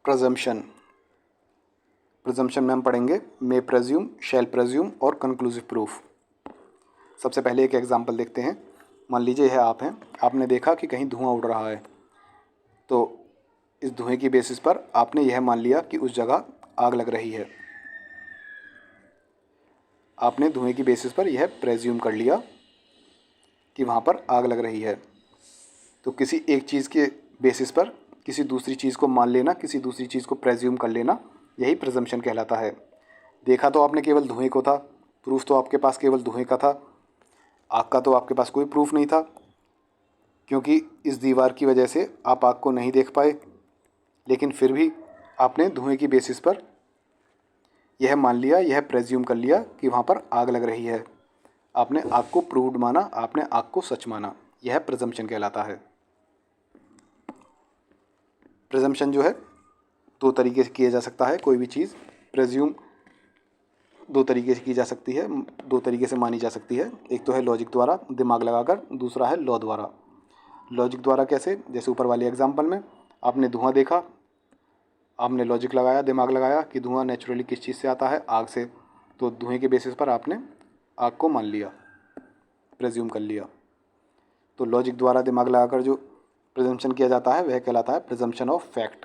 Presumption. Presumption में हम पढ़ेंगे मे प्रेज्यूम, शैल प्रेज्यूम और कंक्लूसिव प्रूफ। सबसे पहले एक एग्जांपल देखते हैं। मान लीजिए यह आप हैं, आपने देखा कि कहीं धुआं उड़ रहा है, तो इस धुएं की बेसिस पर आपने यह मान लिया कि उस जगह आग लग रही है। आपने धुएं की बेसिस पर यह प्रेज्यूम कर लिया कि वहाँ पर आग लग रही है। तो किसी एक चीज़ के बेसिस पर किसी दूसरी चीज़ को मान लेना, किसी दूसरी चीज़ को प्रेज्यूम कर लेना, यही प्रिजम्पशन कहलाता है। देखा तो आपने केवल धुएं को था, प्रूफ तो आपके पास केवल धुएं का था, आग का तो आपके पास कोई प्रूफ नहीं था, क्योंकि इस दीवार की वजह से आप आग को नहीं देख पाए। लेकिन फिर भी आपने धुएं की बेसिस पर यह मान लिया, यह प्रेज्यूम कर लिया कि वहाँ पर आग लग रही है। आपने आग को प्रूव्ड माना, आपने आग को सच माना, यह प्रिजम्पशन कहलाता है। प्रिजम्पशन जो है दो तरीके से किया जा सकता है। कोई भी चीज़ प्रेज्यूम दो तरीके से की जा सकती है, दो तरीके से मानी जा सकती है। एक तो है लॉजिक द्वारा दिमाग लगाकर, दूसरा है लॉ द्वारा। लॉजिक द्वारा कैसे? जैसे ऊपर वाले एग्जांपल में आपने धुआं देखा, आपने लॉजिक लगाया, दिमाग लगाया कि धुआं नेचुरली किस चीज़ से आता है, आग से। तो धुएं के बेसिस पर आपने आग को मान लिया, प्रेज्यूम कर लिया। तो लॉजिक द्वारा दिमाग लगाकर जो प्रिजम्पशन किया जाता है वह कहलाता है प्रिजम्पशन ऑफ फैक्ट।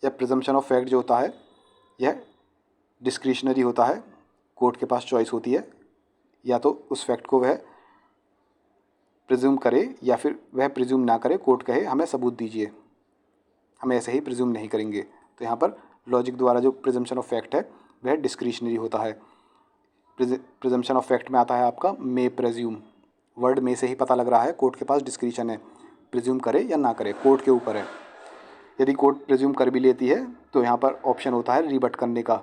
यह प्रिजम्पशन ऑफ फैक्ट जो होता है यह डिस्क्रिशनरी होता है। कोर्ट के पास चॉइस होती है, या तो उस फैक्ट को वह प्रिज्यूम करे या फिर वह प्रिज्यूम ना करे। कोर्ट कहे हमें सबूत दीजिए, हम ऐसे ही प्रिज्यूम नहीं करेंगे। तो यहाँ पर लॉजिक द्वारा जो प्रिजम्पशन ऑफ फैक्ट है वह डिस्क्रिशनरी होता है। प्रिजम्पशन ऑफ फैक्ट में आता है आपका मे प्रेज्यूम। वर्ड में से ही पता लग रहा है कोर्ट के पास डिस्क्रिशन है, प्रिज्यूम करे या ना करे, कोर्ट के ऊपर है। यदि कोर्ट प्रिज्यूम कर भी लेती है तो यहाँ पर ऑप्शन होता है रिबट करने का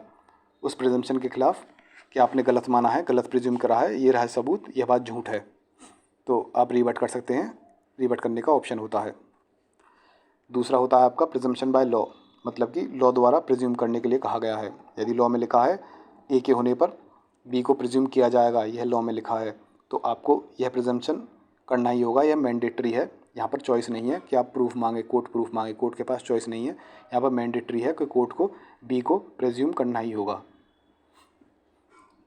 उस प्रिजम्पशन के खिलाफ कि आपने गलत माना है, गलत प्रिज्यूम करा है, ये रहा सबूत, यह बात झूठ है। तो आप रिबट कर सकते हैं, रिबट करने का ऑप्शन होता है। दूसरा होता है आपका प्रिजम्पशन बाय लॉ, मतलब कि लॉ द्वारा प्रिज्यूम करने के लिए कहा गया है। यदि लॉ में लिखा है ए के होने पर बी को प्रिज्यूम किया जाएगा, यह लॉ में लिखा है, तो आपको यह प्रिजम्पशन करना ही होगा। यह मैंडेटरी है, यहाँ पर चॉइस नहीं है कि आप प्रूफ मांगे, कोर्ट प्रूफ मांगे, कोर्ट के पास चॉइस नहीं है। यहाँ पर मैंडेटरी है कि कोर्ट को बी को प्रिज्यूम करना ही होगा।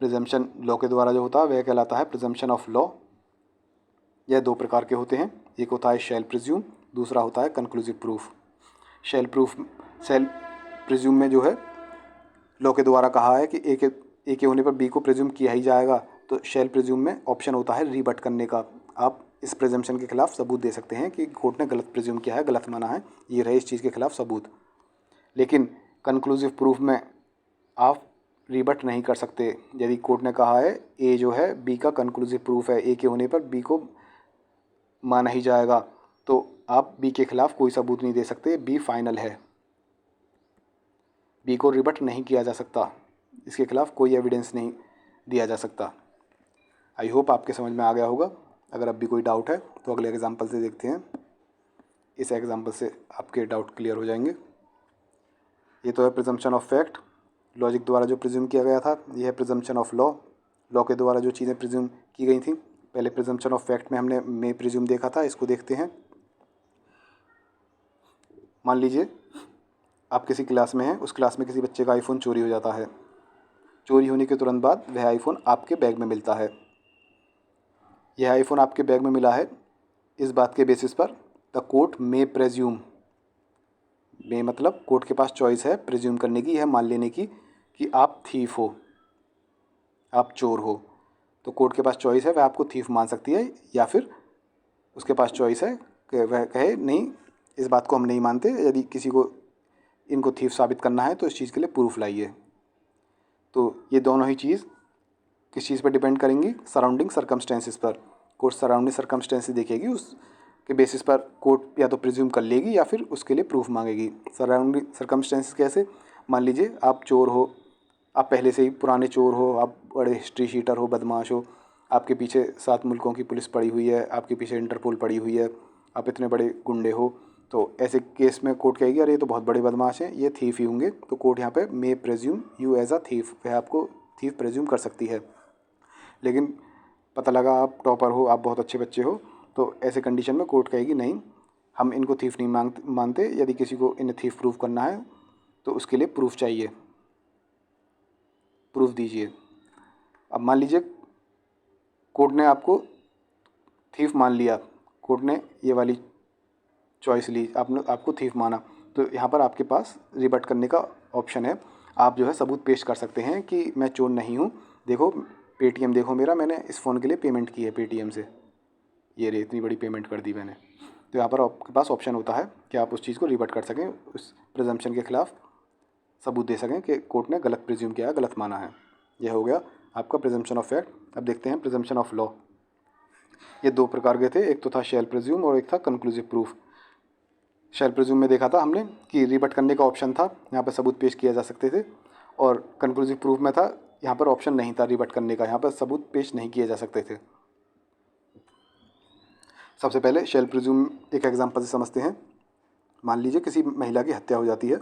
प्रिजम्पशन लॉ के द्वारा जो होता है वह कहलाता है प्रिजम्पशन ऑफ लॉ। यह दो प्रकार के होते हैं, एक होता है शैल प्रिज्यूम, दूसरा होता है कंक्लूसिव प्रूफ। शैल प्रिज्यूम में जो है लॉ के द्वारा कहा है कि ए के होने पर बी को प्रिज्यूम किया ही जाएगा। तो शैल प्रिज्यूम में ऑप्शन होता है रिबट करने का। आप इस प्रिजम्पशन के खिलाफ सबूत दे सकते हैं कि कोर्ट ने गलत प्रिज्यूम किया है, गलत माना है, ये रहे इस चीज़ के खिलाफ सबूत। लेकिन कंक्लूसिव प्रूफ में आप रिबट नहीं कर सकते। यदि कोर्ट ने कहा है ए जो है बी का कंक्लूसिव प्रूफ है, ए के होने पर बी को माना ही जाएगा, तो आप बी के खिलाफ कोई सबूत नहीं दे सकते, बी फाइनल है, बी को रिबट नहीं किया जा सकता, इसके खिलाफ कोई एविडेंस नहीं दिया जा सकता। आई होप आपके समझ में आ गया होगा। अगर अब भी कोई डाउट है तो अगले एग्जांपल से देखते हैं, इस एग्जांपल से आपके डाउट क्लियर हो जाएंगे। ये तो है प्रिजम्पशन ऑफ फैक्ट, लॉजिक द्वारा जो प्रिज्यूम किया गया था। यह है प्रिजम्पशन ऑफ लॉ, लॉ के द्वारा जो चीज़ें प्रिज्यूम की गई थी। पहले प्रिजम्पशन ऑफ फैक्ट में हमने मे प्रिज्यूम देखा था, इसको देखते हैं। मान लीजिए आप किसी क्लास में हैं, उस क्लास में किसी बच्चे का आईफोन चोरी हो जाता है। चोरी होने के तुरंत बाद वह आईफोन आपके बैग में मिलता है। यह आईफोन आपके बैग में मिला है इस बात के बेसिस पर द कोर्ट मे प्रेज्यूम, मे मतलब कोर्ट के पास चॉइस है प्रिज्यूम करने की, यह मान लेने की कि आप थीफ हो, आप चोर हो। तो कोर्ट के पास चॉइस है, वह आपको थीफ मान सकती है, या फिर उसके पास चॉइस है कि वह कहे नहीं, इस बात को हम नहीं मानते, यदि किसी को इनको थीफ साबित करना है तो इस चीज़ के लिए प्रूफ लाइए। तो ये दोनों ही चीज़ किस चीज़ पर डिपेंड करेंगी? सराउंडिंग सर्कमस्टेंसेस पर। कोर्ट सराउंडिंग सर्कमस्टेंसेस देखेगी, उसके बेसिस पर कोर्ट या तो प्रिज्यूम कर लेगी या फिर उसके लिए प्रूफ मांगेगी। सराउंडिंग सर्कमस्टेंसेस कैसे? मान लीजिए आप चोर हो, आप पहले से ही पुराने चोर हो, आप बड़े हिस्ट्री शीटर हो, बदमाश हो, आपके पीछे 7 मुल्कों की पुलिस पड़ी हुई है, आपके पीछे इंटरपोल पड़ी हुई है, आप इतने बड़े गुंडे हो। तो ऐसे केस में कोर्ट कहेगी अरे ये तो बहुत बड़े बदमाश हैं, ये थीफ ही होंगे। तो कोर्ट यहाँ पे मे प्रेज्यूम यू एज अ थीफ, वह आपको थीफ प्रेज्यूम कर सकती है। लेकिन पता लगा आप टॉपर हो, आप बहुत अच्छे बच्चे हो, तो ऐसे कंडीशन में कोर्ट कहेगी नहीं, हम इनको थीफ नहीं मानते। यदि किसी को इन्हें थीफ प्रूव करना है तो उसके लिए प्रूफ चाहिए, प्रूफ दीजिए। अब मान लीजिए कोर्ट ने आपको थीफ मान लिया, कोर्ट ने ये वाली चॉइस ली, आपको थीफ माना, तो यहाँ पर आपके पास रिबट करने का ऑप्शन है। आप जो है सबूत पेश कर सकते हैं कि मैं चोर नहीं हूँ, देखो पेटीएम देखो मेरा, मैंने इस फ़ोन के लिए पेमेंट की है पेटीएम से, ये रे इतनी बड़ी पेमेंट कर दी मैंने। तो यहाँ पर आपके पास ऑप्शन होता है कि आप उस चीज़ को रिबट कर सकें, उस प्रिजम्पशन के ख़िलाफ़ सबूत दे सकें कि कोर्ट ने गलत प्रिज्यूम किया है, गलत माना है। यह हो गया आपका प्रिजम्पशन ऑफ फैक्ट। अब देखते हैं प्रिजम्पशन ऑफ लॉ। ये दो प्रकार के थे, एक तो था शैल प्रिज्यूम और एक था कंक्लूसिव प्रूफ। शैल प्रिज्यूम में देखा था हमने कि रिबट करने का ऑप्शन था, यहाँ पर सबूत पेश किया जा सकते थे, और कंक्लूसिव प्रूफ में था यहाँ पर ऑप्शन नहीं था रिबट करने का, यहाँ पर सबूत पेश नहीं किए जा सकते थे। सबसे पहले शैल प्रिज्यूम एक एग्जाम्पल से समझते हैं। मान लीजिए किसी महिला की हत्या हो जाती है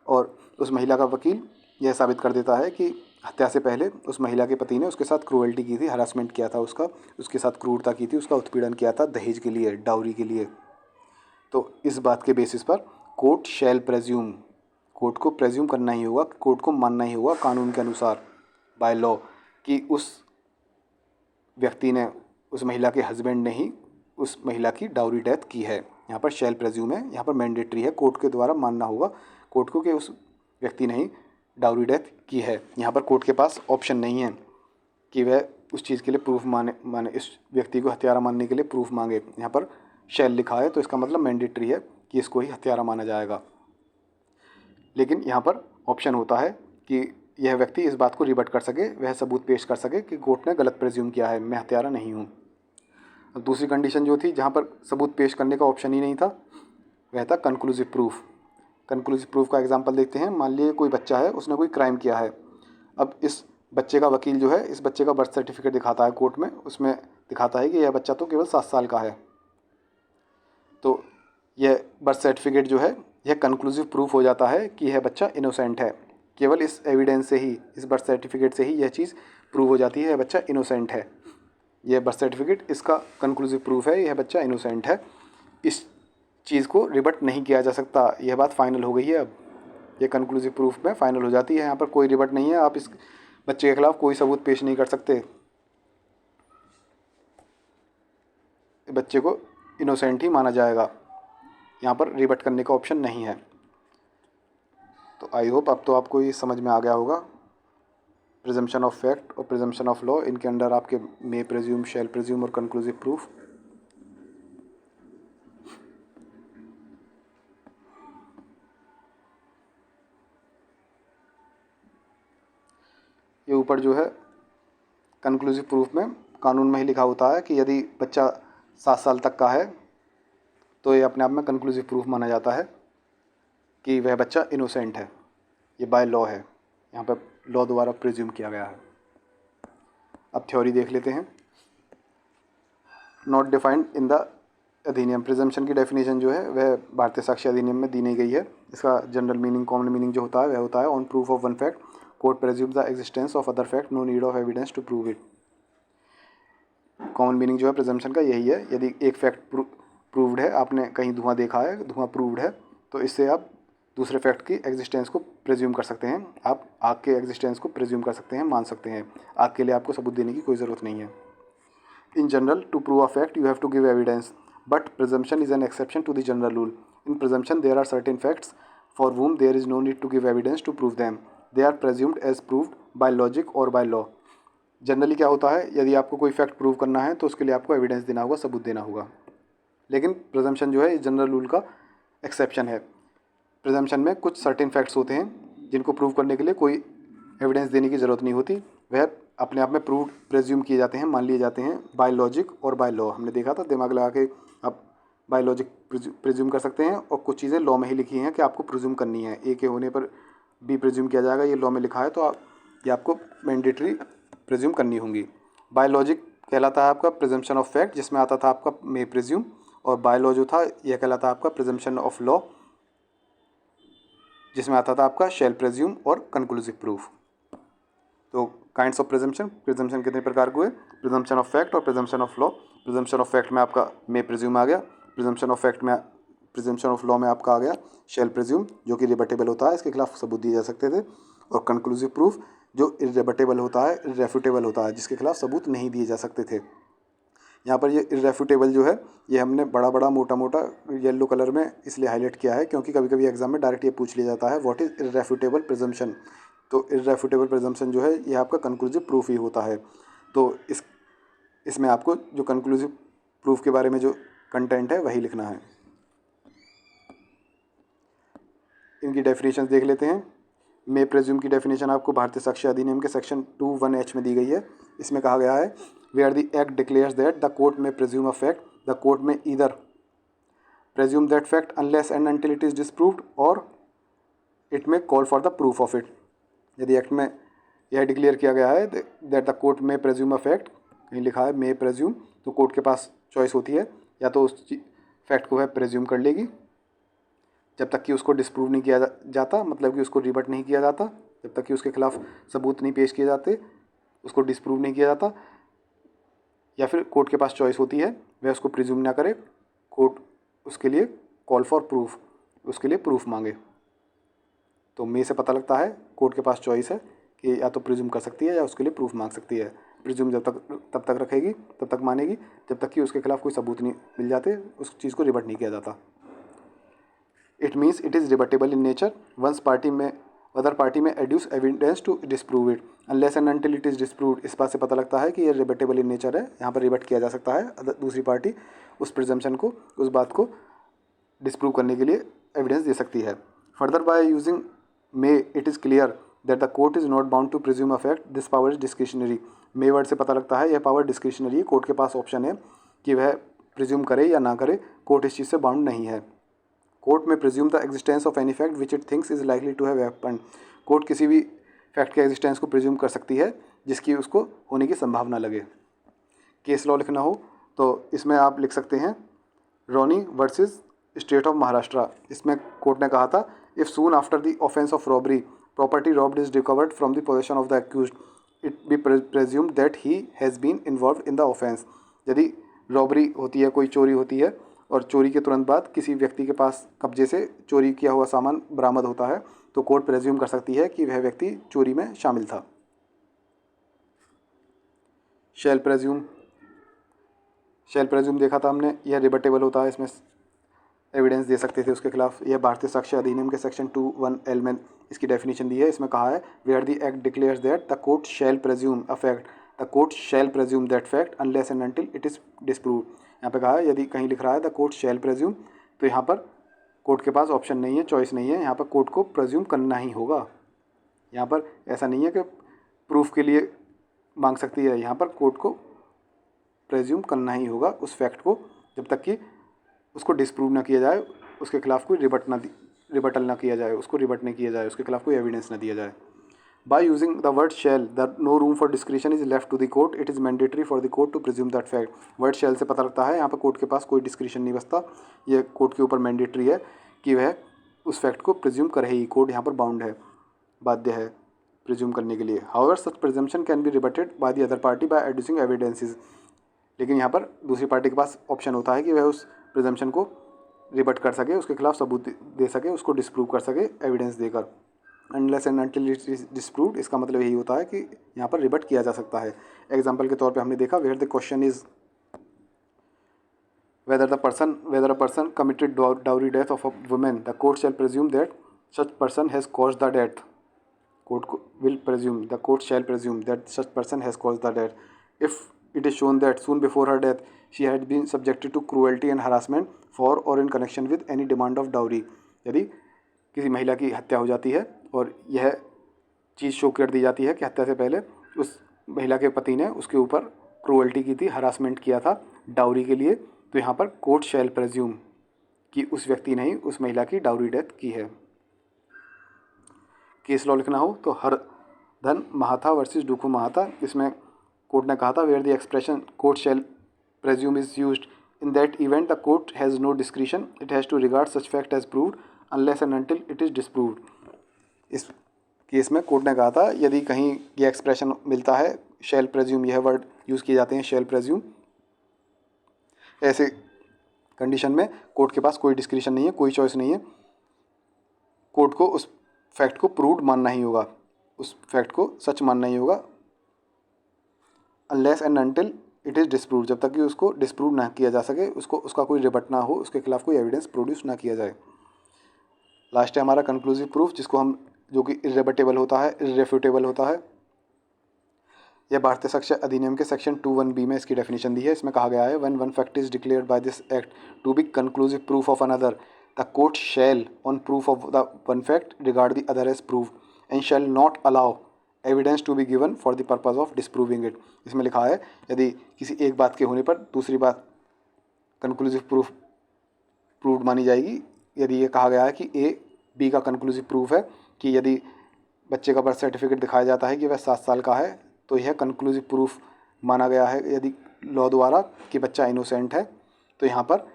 और उस महिला का वकील यह साबित कर देता है कि हत्या से पहले उस महिला के पति ने उसके साथ क्रूअल्टी की थी, हरासमेंट किया था उसके साथ क्रूरता की थी, उसका उत्पीड़न किया था दहेज के लिए, डाउरी के लिए। तो इस बात के बेसिस पर कोर्ट शैल प्रेज्यूम, कोर्ट को प्रेज्यूम करना ही होगा, कोर्ट को मानना ही होगा कानून के अनुसार, बाय लॉ, कि उस व्यक्ति ने, उस महिला के हस्बैंड ने ही उस महिला की डाउरी डेथ की है। यहाँ पर शैल प्रेज्यूम है, यहाँ पर मैंडेटरी है, कोर्ट के द्वारा मानना होगा कोर्ट को कि उस व्यक्ति ने ही डाउरी डेथ की है। यहाँ पर कोर्ट के पास ऑप्शन नहीं है कि वह उस चीज़ के लिए प्रूफ माने इस व्यक्ति को हत्यारा मानने के लिए प्रूफ मांगे। यहाँ पर शैल लिखा है तो इसका मतलब मैंडेटरी है कि इसको ही हत्यारा माना जाएगा। लेकिन यहाँ पर ऑप्शन होता है कि यह व्यक्ति इस बात को रिबट कर सके, वह सबूत पेश कर सके कि कोर्ट ने गलत प्रेज्यूम किया है, मैं हत्यारा नहीं हूँ। अब दूसरी कंडीशन जो थी जहाँ पर सबूत पेश करने का ऑप्शन ही नहीं था, वह था कंक्लूसिव प्रूफ। कंक्लूसिव प्रूफ का एग्जांपल देखते हैं। मान लीजिए कोई बच्चा है, उसने कोई क्राइम किया है। अब इस बच्चे का वकील जो है इस बच्चे का बर्थ सर्टिफिकेट दिखाता है कोर्ट में, उसमें दिखाता है कि यह बच्चा तो केवल 7 साल का है। तो यह बर्थ सर्टिफिकेट जो है यह कंक्लूसिव प्रूफ हो जाता है कि यह बच्चा इनोसेंट है। केवल इस एविडेंस से ही, इस बर्थ सर्टिफिकेट से ही यह चीज़ प्रूव हो जाती है यह बच्चा इनोसेंट है। यह बर्थ सर्टिफिकेट इसका कंक्लूसिव प्रूफ है, यह बच्चा इनोसेंट है। इस चीज़ को रिबट नहीं किया जा सकता, यह बात फाइनल हो गई है। अब ये कंक्लूसिव प्रूफ में फाइनल हो जाती है, यहाँ पर कोई रिबट नहीं है, आप इस बच्चे के खिलाफ कोई सबूत पेश नहीं कर सकते, बच्चे को इनोसेंट ही माना जाएगा, यहाँ पर रिबट करने का ऑप्शन नहीं है। तो आई होप अब तो आपको ये समझ में आ गया होगा प्रिजम्पशन ऑफ फैक्ट और प्रिजम्पशन ऑफ लॉ, इनके अंडर आपके मे प्रिज्यूम, शैल प्रिज्यूम और कंक्लूसिव प्रूफ। ये ऊपर जो है कंक्लूसिव प्रूफ में कानून में ही लिखा होता है कि यदि बच्चा 7 साल तक का है तो ये अपने आप में कंक्लूसिव प्रूफ माना जाता है कि वह बच्चा इनोसेंट है। ये बाय लॉ है, यहाँ पर लॉ द्वारा प्रिज्यूम किया गया है। अब थ्योरी देख लेते हैं। नॉट डिफाइंड इन द अधिनियम, प्रिजम्पशन की डेफिनेशन जो है वह भारतीय साक्ष्य अधिनियम में दी नहीं गई है। इसका जनरल मीनिंग, कॉमन मीनिंग जो होता है वह होता है on proof of one fact court presume the existence of other fact, no need of evidence to prove it. Common meaning जो है प्रिजम्पशन का यही है, यदि एक फैक्ट प्रूव्ड है, आपने कहीं धुआं देखा है, धुआं प्रूव्ड है, तो इससे आप दूसरे फैक्ट की एग्जिस्टेंस को प्रेज्यूम कर सकते हैं। आप आग के एग्जिस्टेंस को प्रेज्यूम कर सकते हैं, मान सकते हैं। आग के लिए आपको सबूत देने की कोई ज़रूरत नहीं है। In general, to prove a fact, you have to give evidence, but presumption is an exception to the general rule. In presumption, there are certain facts for whom there is no need to give evidence to prove them. They are presumed as proved by logic or by law. Generally क्या होता है, यदि आपको कोई fact prove करना है तो उसके लिए आपको एविडेंस देना होगा, सबूत देना होगा। लेकिन प्रिजम्पशन जो है इस जनरल रूल का एक्सेप्शन है। प्रिजम्पशन में कुछ सर्टेन फैक्ट्स होते हैं जिनको प्रूव करने के लिए कोई एविडेंस देने की ज़रूरत नहीं होती, वह अपने आप में प्रूव प्रेज्यूम किए जाते हैं, मान लिए जाते हैं बाय लॉजिक और बाय लॉ। हमने देखा था, दिमाग लगा के आप बाय लॉजिक प्रेज्यूम कर सकते हैं, और कुछ चीज़ें लॉ में ही लिखी हैं कि आपको प्रेज्यूम करनी है, ए के होने पर बी प्रेज्यूम किया जाएगा, ये लॉ में लिखा है, तो ये आपको मैंडेटरी प्रेज्यूम करनी होंगी। बाय लॉजिक कहलाता है आपका प्रिजम्पशन ऑफ फैक्ट, जिसमें आता था आपका मे प्रेज्यूम, और बाय लॉ जो था यह कहलाता है आपका प्रिजम्पशन ऑफ लॉ, जिसमें आता था आपका शैल प्रेज्यूम और कंक्लूसिव प्रूफ। तो काइंड्स ऑफ प्रिजम्पशन, प्रिजम्पशन कितने प्रकार के हुए, प्रिजम्पशन ऑफ फैक्ट और presumption of law. Presumption of fact में आपका मे प्रिज्यूम आ गया, प्रिजम्पशन ऑफ फैक्ट में प्रिजम्पशन ऑफ लॉ में आपका आ गया शैल प्रिज्यूम, जो कि रिबटेबल होता है, इसके खिलाफ सबूत दिए जा सकते थे। और कंक्लूसिव प्रूफ, जो इररेबटेबल होता है, इररेफ्यूटेबल होता है, जिसके खिलाफ सबूत नहीं दिए जा सकते थे। यहाँ पर ये इररेफ्यूटेबल जो है, ये हमने बड़ा बड़ा मोटा मोटा येलो कलर में इसलिए हाईलाइट किया है क्योंकि कभी कभी एग्जाम में डायरेक्ट ये पूछ लिया जाता है, व्हाट इज़ इररेफ्यूटेबल प्रिजम्पशन। तो इररेफ्यूटेबल प्रिजम्पशन जो है, ये आपका कंक्लूसिव प्रूफ ही होता है। तो इसमें आपको जो कंक्लूसिव प्रूफ के बारे में जो कंटेंट है वही लिखना है। इनकी डेफिनेशन देख लेते हैं। मे प्रेज्यूम की डेफिनेशन आपको भारतीय साक्ष्य अधिनियम के सेक्शन 2(1)H में दी गई है। इसमें कहा गया है, where the act declares that the court may presume a fact, the court may either presume that fact unless and until it is disproved or it may call for the proof of it. यदि act में यह declare किया गया है that the court may presume a fact, कहीं लिखा है मे प्रेज्यूम, तो कोर्ट के पास चॉइस होती है, या तो उस फैक्ट को वह प्रेज्यूम कर लेगी जब तक कि उसको डिस्प्रूव नहीं किया जाता, मतलब कि उसको रिबट नहीं किया जाता, जब तक कि उसके खिलाफ सबूत नहीं पेश किए जाते, उसको डिस्प्रूव नहीं किया जाता। या फिर कोर्ट के पास चॉइस होती है, वह उसको प्रिज्यूम ना करे, कोर्ट उसके लिए कॉल फॉर प्रूफ, उसके लिए प्रूफ मांगे। तो मे से पता लगता है कोर्ट के पास चॉइस है कि या तो प्रिज्यूम कर सकती है या उसके लिए प्रूफ मांग सकती है। प्रिज्यूम तब तक रखेगी, तब तक मानेगी जब तक कि उसके खिलाफ कोई सबूत नहीं मिल जाते, उस चीज़ को रिबट नहीं किया जाता। It means it is rebuttable in nature once other party may adduce evidence to disprove it unless and until it is disproved. इस बात से पता लगता है कि ये रिबटेबल इन नेचर है, यहाँ पर रिबट किया जा सकता है, दूसरी पार्टी उस प्रिजम्पशन को, उस बात को डिस्प्रूव करने के लिए एविडेंस दे सकती है। Further by using may it is clear that the court is not bound to presume a fact, this power is discretionary. May word से पता लगता है यह पावर डिस्क्रिशनरी है, कोर्ट के पास ऑप्शन है कि वह प्रिज्यूम करे या ना करे, कोर्ट इस चीज़ से बाउंड नहीं है। कोर्ट में presume the existence of any fact which it thinks is likely to have happened. Court किसी भी फैक्ट के एग्जिस्टेंस को प्रिज्यूम कर सकती है जिसकी उसको होने की संभावना लगे। केस लॉ लिखना हो तो इसमें आप लिख सकते हैं Ronny versus state of Maharashtra. इसमें कोर्ट ने कहा था, if soon after the offence of robbery property robbed is recovered from the possession of the accused it be presumed that he has been involved in the offence. यदि robbery होती है, कोई चोरी होती है और चोरी के तुरंत बाद किसी व्यक्ति के पास कब्जे से चोरी किया हुआ सामान बरामद होता है, तो कोर्ट प्रेज्यूम कर सकती है कि वह व्यक्ति चोरी में शामिल था। शैल प्रेज्यूम देखा था हमने, यह रिबटेबल होता है, इसमें एविडेंस दे सकते थे उसके खिलाफ। यह भारतीय साक्ष्य अधिनियम के सेक्शन 2(1)L में इसकी डेफिनेशन दी है। इसमें कहा है, where the act declares that the court shall presume a fact, the court shall presume that fact unless and until it is disproved. यहाँ पे कहा है, यदि कहीं लिख रहा है द कोर्ट शैल प्रेज्यूम, तो यहाँ पर कोर्ट के पास ऑप्शन नहीं है, चॉइस नहीं है, यहाँ पर कोर्ट को प्रेज्यूम करना ही होगा। यहाँ पर ऐसा नहीं है कि प्रूफ के लिए मांग सकती है, यहाँ पर कोर्ट को प्रेज्यूम करना ही होगा उस फैक्ट को, जब तक कि उसको डिस्प्रूव ना किया जाए, उसके खिलाफ कोई रिबटल ना किया जाए, उसको रिबट नहीं किया जाए, उसके खिलाफ कोई एविडेंस ना दिया जाए। By using the word shall, no room for discretion is left to the court. It is mandatory for the court to presume that fact. Word shall से पता लगता है यहाँ पर कोर्ट के पास कोई डिस्क्रिशन नहीं बचता, ये कोर्ट के ऊपर मैंडेटरी है कि वह उस फैक्ट को प्रिज्यूम करे ही। कोर्ट यहाँ पर बाउंड है, बाध्य है प्रिज्यूम करने के लिए। However, such presumption can be rebutted by the other party by adducing evidences. लेकिन यहाँ पर दूसरी पार्टी के पास ऑप्शन होता है कि वह उस प्रिजम्पशन को रिबट कर सके, उसके खिलाफ सबूत दे सके, उसको डिस्प्रूव कर सके एविडेंस देकर। Unless and until it is disproved, इसका मतलब यही होता है कि यहाँ पर रिबट किया जा सकता है। एग्जाम्पल के तौर पे हमने देखा, where the question is whether a person committed dowry death of a women, the court shall presume that such person has caused the death. Court shall presume that such person has caused the death if it is shown that soon before her death she had been subjected to cruelty and harassment for or in connection with any demand of dowry. यदि किसी महिला की हत्या हो जाती है और यह चीज़ शो कर दी जाती है कि हत्या से पहले उस महिला के पति ने उसके ऊपर क्रूअल्टी की थी, हरासमेंट किया था डाउरी के लिए, तो यहाँ पर कोर्ट शैल प्रेज्यूम कि उस व्यक्ति ने ही उस महिला की डाउरी डेथ की है। केस लॉ लिखना हो तो हरधन महाथा वर्सेस डूखू महाथा। इसमें कोर्ट ने कहा था, where the expression court shall presume is used in that event the court has no discretion, it has to regard such fact as proved unless and until it is disproved. इस case में court ने कहा था, यदि कहीं ये expression मिलता है शैल प्रेज्यूम, यह वर्ड यूज़ किए जाते हैं शैल प्रेज्यूम, ऐसे कंडीशन में कोर्ट के पास कोई डिस्क्रिशन नहीं है, कोई चॉइस नहीं है। कोर्ट को उस फैक्ट को प्रूव्ड मानना ही होगा, उस फैक्ट को सच मानना ही होगा, unless and until it is disprove, जब तक कि उसको डिस्प्रूव ना किया जा सके, उसका कोई रिबट ना हो, उसके खिलाफ कोई एविडेंस प्रोड्यूस ना किया जाए। लास्ट है हमारा कंक्लूसिव प्रूफ, जिसको हम, जो कि इर्रेबटेबल होता है, इर्रेफ्यूटेबल होता है। यह भारतीय साक्ष्य अधिनियम के सेक्शन 21B में इसकी डेफिनेशन दी है। इसमें कहा गया है, when one fact is declared by this act to be conclusive proof of another, the court shall on proof of the one fact regard the other as proof and shall not allow evidence to be given for the purpose of disproving it. इसमें लिखा है, यदि किसी एक बात के होने पर दूसरी बात कंक्लूसिव प्रूव्ड मानी जाएगी। यदि ये कहा गया है कि ए बी का कंक्लूसिव प्रूफ है कि यदि बच्चे का बर्थ सर्टिफिकेट दिखाया जाता है कि वह 7 साल का है, तो यह कंक्लूसिव प्रूफ माना गया है यदि लॉ द्वारा कि बच्चा इनोसेंट है, तो यहाँ पर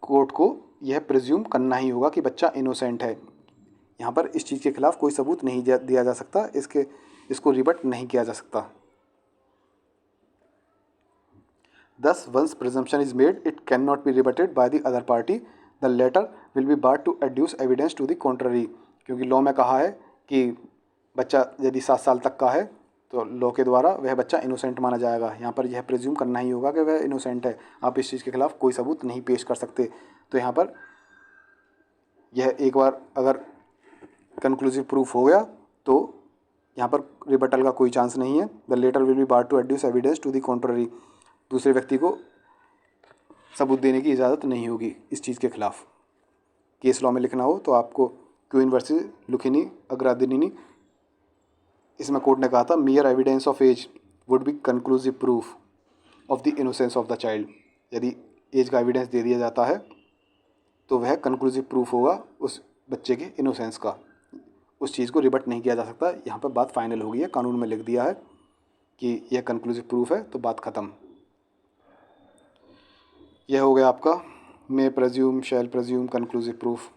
कोर्ट को यह प्रिज्यूम करना ही होगा कि बच्चा इनोसेंट है। यहाँ पर इस चीज़ के खिलाफ कोई सबूत नहीं दिया जा सकता, इसको रिबट नहीं किया जा सकता। Thus, once presumption is made, it cannot be rebutted by the other party. The latter will be barred to adduce evidence to the contrary. क्योंकि लॉ में कहा है कि बच्चा यदि 7 साल तक का है तो लॉ के द्वारा वह बच्चा इनोसेंट माना जाएगा। यहाँ पर यह प्रिज्यूम करना ही होगा कि वह इनोसेंट है, आप इस चीज़ के खिलाफ कोई सबूत नहीं पेश कर सकते। तो यहाँ पर यह एक बार अगर कंक्लूसिव प्रूफ हो गया तो यहाँ पर रिबटल का कोई चांस नहीं है। The latter will be barred to adduce evidence to the contrary, दूसरे व्यक्ति को सबूत देने की इजाज़त नहीं होगी इस चीज़ के खिलाफ। केस लॉ में लिखना हो तो आपको क्वीन वर्सेस लुथिनी अग्रादिनी, इसमें कोर्ट ने कहा था, mere evidence of age would be conclusive proof of the innocence of the child. यदि एज का एविडेंस दे दिया जाता है तो वह कंक्लूसिव प्रूफ होगा उस बच्चे के इनोसेंस का, उस चीज़ को रिबट नहीं किया जा सकता। यहाँ पर बात फाइनल हो गई है, कानून में लिख दिया है कि यह कंक्लूसिव प्रूफ है, तो बात ख़त्म। यह हो गया आपका मे प्रेज्यूम, शैल प्रेज्यूम, कंक्लूसिव प्रूफ।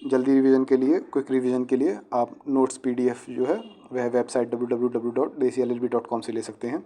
जल्दी रिवीजन के लिए, क्विक रिवीजन के लिए आप नोट्स PDF जो है वह वेबसाइट www.desillb.com से ले सकते हैं।